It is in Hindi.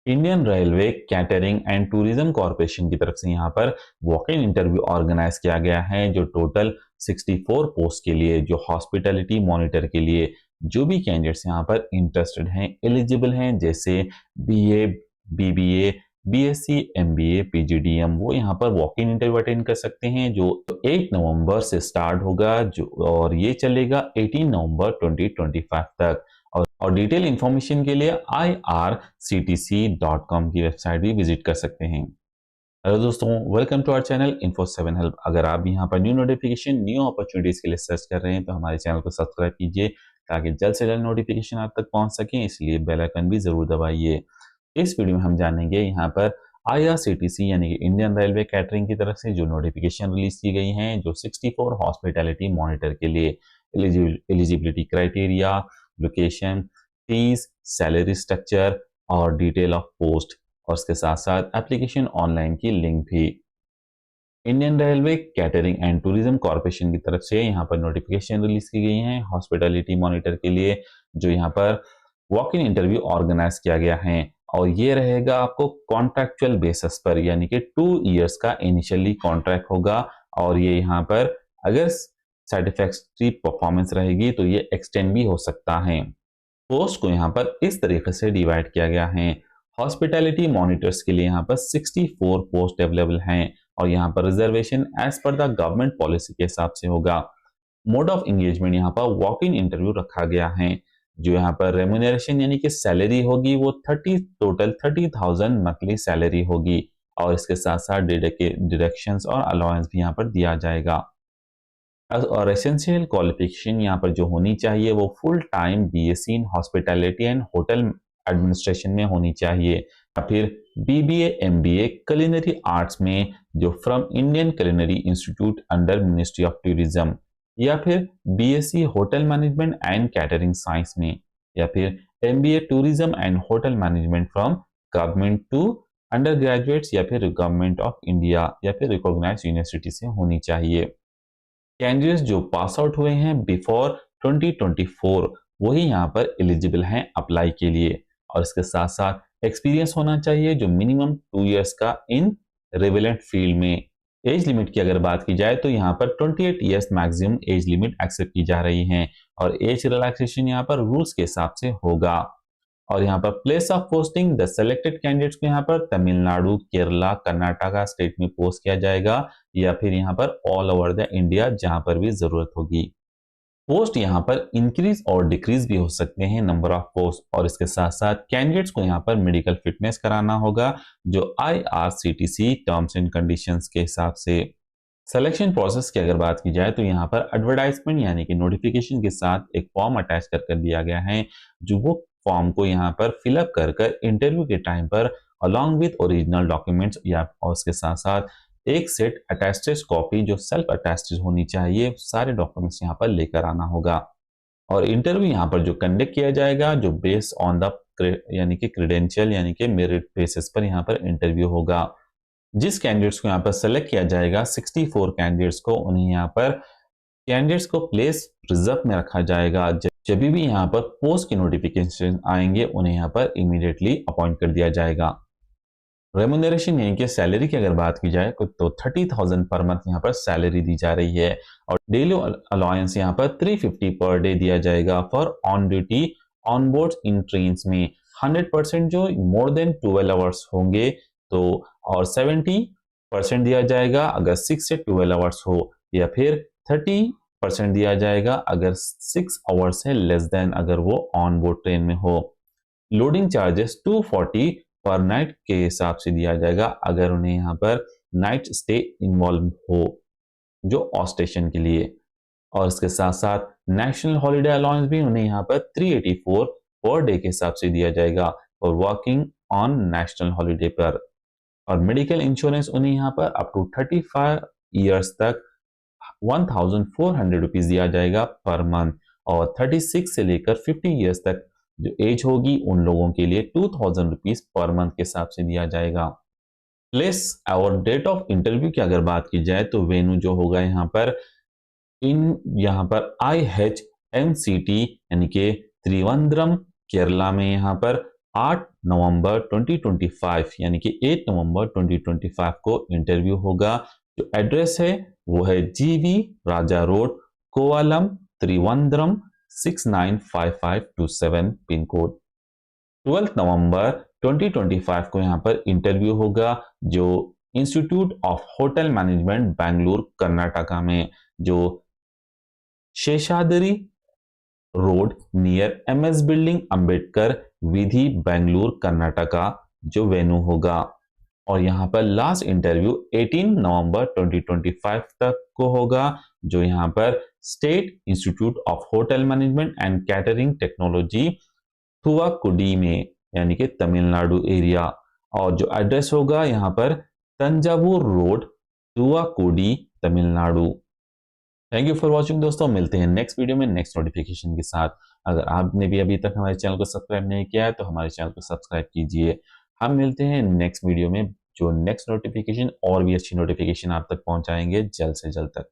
Indian railway catering and tourism corporation की तरफ से यहाँ पर वॉक इन इंटरव्यू ऑर्गेनाइज किया गया है जो टोटल 64 पोस्ट के लिए, जो हॉस्पिटैलिटी मॉनिटर के लिए जो भी कैंडिडेट्स यहाँ पर इंटरेस्टेड हैं, एलिजिबल हैं, जैसे BA, BBA, BSc, MBA, PGDM, वो यहाँ पर वॉक इन इंटरव्यू अटेंड कर सकते हैं जो 8 नवंबर से स्टार्ट होगा जो और ये चलेगा 18 नवंबर 2025 तक। और डिटेल इंफॉर्मेशन के लिए irctc.com की वेबसाइट भी विजिट कर सकते हैं। हेलो दोस्तों, welcome to our channel info 7 help. अगर आप यहाँ पर न्यू नोटिफिकेशन, न्यू अपॉर्चुनिटीज के लिए सर्च कर रहे हैं तो हमारे चैनल को सब्सक्राइब कीजिए ताकि जल्द से जल्द नोटिफिकेशन आप तक पहुंच सके, इसलिए बेल आइकन भी जरूर दबाइए। इस वीडियो में हम जानेंगे यहाँ पर IRCTC यानी कि इंडियन रेलवे कैटरिंग की तरफ से जो नोटिफिकेशन रिलीज की गई हैं जो 64 हॉस्पिटैलिटी मॉनिटर के लिए, eligibility criteria, location, fees, salary structure और डिटेल ऑफ पोस्ट, और इसके साथ साथ एप्लीकेशन ऑनलाइन की लिंक भी। Indian railway catering and tourism corporation की तरफ से यहाँ पर नोटिफिकेशन रिलीज की गई है हॉस्पिटैलिटी मॉनिटर के लिए, जो यहाँ पर वॉक इन इंटरव्यू ऑर्गेनाइज किया गया है और ये रहेगा आपको कॉन्ट्रैक्चुअल बेसिस पर, यानी कि 2 इयर्स का इनिशियली कॉन्ट्रैक्ट होगा और ये यहाँ पर अगर सेटिस्फैक्टरी परफॉर्मेंस रहेगी तो ये एक्सटेंड भी हो सकता है। पोस्ट को यहाँ पर इस तरीके से डिवाइड किया गया है। हॉस्पिटैलिटी मॉनिटर्स के लिए यहाँ पर 64 पोस्ट अवेलेबल हैं और यहाँ पर reservation as per the government policy के हिसाब से होगा। मोड ऑफ एंगेजमेंट यहाँ पर वॉक इन इंटरव्यू रखा गया है। जो यहाँ पर रेम्यूनरेशन यानी कि सैलरी होगी वो टोटल 30,000 मंथली सैलरी होगी और इसके साथ साथ डिडक्शंस और अलाउंस भी यहाँ पर दिया जाएगा। और एसेंशियल क्वालिफिकेशन यहाँ पर जो होनी चाहिए वो full time BSc in hospitality and hotel administration में होनी चाहिए, या फिर बीबीए, एमबीए कुलिनरी आर्ट्स में जो from Indian culinary institute under ministry of tourism, या फिर BSc hotel management and catering science में, या फिर MBA tourism and hotel management from government to undergraduates या फिर गवर्नमेंट ऑफ इंडिया या फिर रिकॉग्नाइज्ड यूनिवर्सिटी से होनी चाहिए। कैंडिडेट्स जो पास आउट हुए हैं बिफोर 2024 वही यहाँ पर एलिजिबल हैं अप्लाई के लिए, और इसके साथ साथ एक्सपीरियंस होना चाहिए जो मिनिमम 2 इयर्स का इन रिलेवेंट फील्ड में। एज लिमिट की अगर बात की जाए तो यहाँ पर 28 years maximum age limit accept की जा रही है और एज रिलैक्सेशन यहाँ पर रूल्स के हिसाब से होगा। और यहाँ पर place of posting, the selected candidates को यहाँ पर तमिलनाडु, केरला, कर्नाटका स्टेट में पोस्ट किया जाएगा या फिर यहाँ पर ऑल ओवर द इंडिया जहां पर भी जरूरत होगी। पोस्ट यहाँ पर इंक्रीज और डिक्रीज भी हो सकते हैं नंबर ऑफ पोस्ट, और इसके साथ साथ कैंडिडेट्स को यहाँ पर मेडिकल फिटनेस कराना होगा जो IRCTC टर्म्स एंड कंडीशंस के हिसाब से। सिलेक्शन प्रोसेस की अगर बात की जाए तो यहाँ पर एडवर्टाइजमेंट यानी कि नोटिफिकेशन के साथ एक फॉर्म अटैच कर दिया गया है, जो वो फॉर्म को यहाँ पर फिलअप कर इंटरव्यू के टाइम पर अलॉन्ग विथ ओरिजिनल डॉक्यूमेंट्स या और उसके साथ साथ एक सेट अटेस्टेड कॉपी जो सेल्फ अटेस्टेड होनी चाहिए, सारे डॉक्यूमेंट्स यहाँ पर लेकर आना होगा। और इंटरव्यू यहाँ पर जो कंडक्ट किया जाएगा जो बेस्ड ऑन द यानी कि क्रेडेंशियल यानी कि मेरिट बेसिस पर यहाँ पर इंटरव्यू होगा। जिस कैंडिडेट्स को यहाँ पर सेलेक्ट किया जाएगा 64 कैंडिडेट्स को, उन्हें यहाँ पर कैंडिडेट्स को प्लेस रिजर्व में रखा जाएगा। जब भी यहाँ पर पोस्ट के नोटिफिकेशन आएंगे उन्हें यहाँ पर इमीडिएटली अपॉइंट कर दिया जाएगा। रेम्यूनरेशन यानी कि सैलरी की अगर बात की जाए तो 30,000 पर मंथ यहाँ पर सैलरी दी जा रही है और डेली अलाउंस यहाँ पर 350 पर डे दिया जाएगा for on duty on board in trains में। 100% जो मोर देन 12 आवर्स होंगे तो, और 70% दिया जाएगा अगर 6 से 12 आवर्स हो, या फिर 30% दिया जाएगा अगर 6 आवर्स है लेस देन अगर वो ऑन बोर्ड ट्रेन में हो। लोडिंग चार्जेस 240 पर नाइट के हिसाब से दिया जाएगा अगर उन्हें यहाँ पर नाइट स्टे इन्वॉल्व हो जो ऑफ स्टेशन के लिए, और इसके साथ साथ नेशनल हॉलिडे अलाउंस भी उन्हें यहाँ पर 384 पर डे के हिसाब से दिया जाएगा और वर्किंग ऑन नेशनल हॉलिडे पर। और मेडिकल इंश्योरेंस उन्हें यहाँ पर अप टू 35 इयर्स तक 1,400 रुपीज दिया जाएगा पर मंथ, और 36 से लेकर 50 इयर्स तक जो एज होगी उन लोगों के लिए 2,000 रुपीज पर मंथ के हिसाब से दिया जाएगा। प्लेस और डेट ऑफ इंटरव्यू की अगर बात की जाए तो वेन्यू जो होगा यहाँ पर IHMCT यानी कि त्रिवंद्रम केरला में यहाँ पर 8 नवंबर 2025 यानी कि 8 नवंबर 2025 को इंटरव्यू होगा। जो एड्रेस है वो है GV Raja road, Kovalam, Trivandrum 695527 pin code. 12 नवंबर 2025 को यहाँ पर इंटरव्यू होगा जो institute of hotel management Bengaluru Karnataka में, जो Sheshadri road near MS building Ambedkar Veedhi Bengaluru Karnataka जो वेन्यू होगा। और यहाँ पर लास्ट इंटरव्यू 18 नवंबर 2025 तक को होगा जो यहाँ पर state institute of hotel management and catering technology Thuvakudi में यानी कि तमिलनाडु एरिया। और जो एड्रेस होगा यहाँ पर Thanjavur road, Thuvakudi, Tamil Nadu. Thank you for watching दोस्तों, मिलते हैं नेक्स्ट वीडियो में नेक्स्ट नोटिफिकेशन के साथ। अगर आपने भी अभी तक हमारे चैनल को सब्सक्राइब नहीं किया है तो हमारे चैनल को सब्सक्राइब कीजिए। हम मिलते हैं नेक्स्ट वीडियो में, जो नेक्स्ट नोटिफिकेशन और भी अच्छी नोटिफिकेशन आप तक पहुंचाएंगे जल्द से जल्द तक।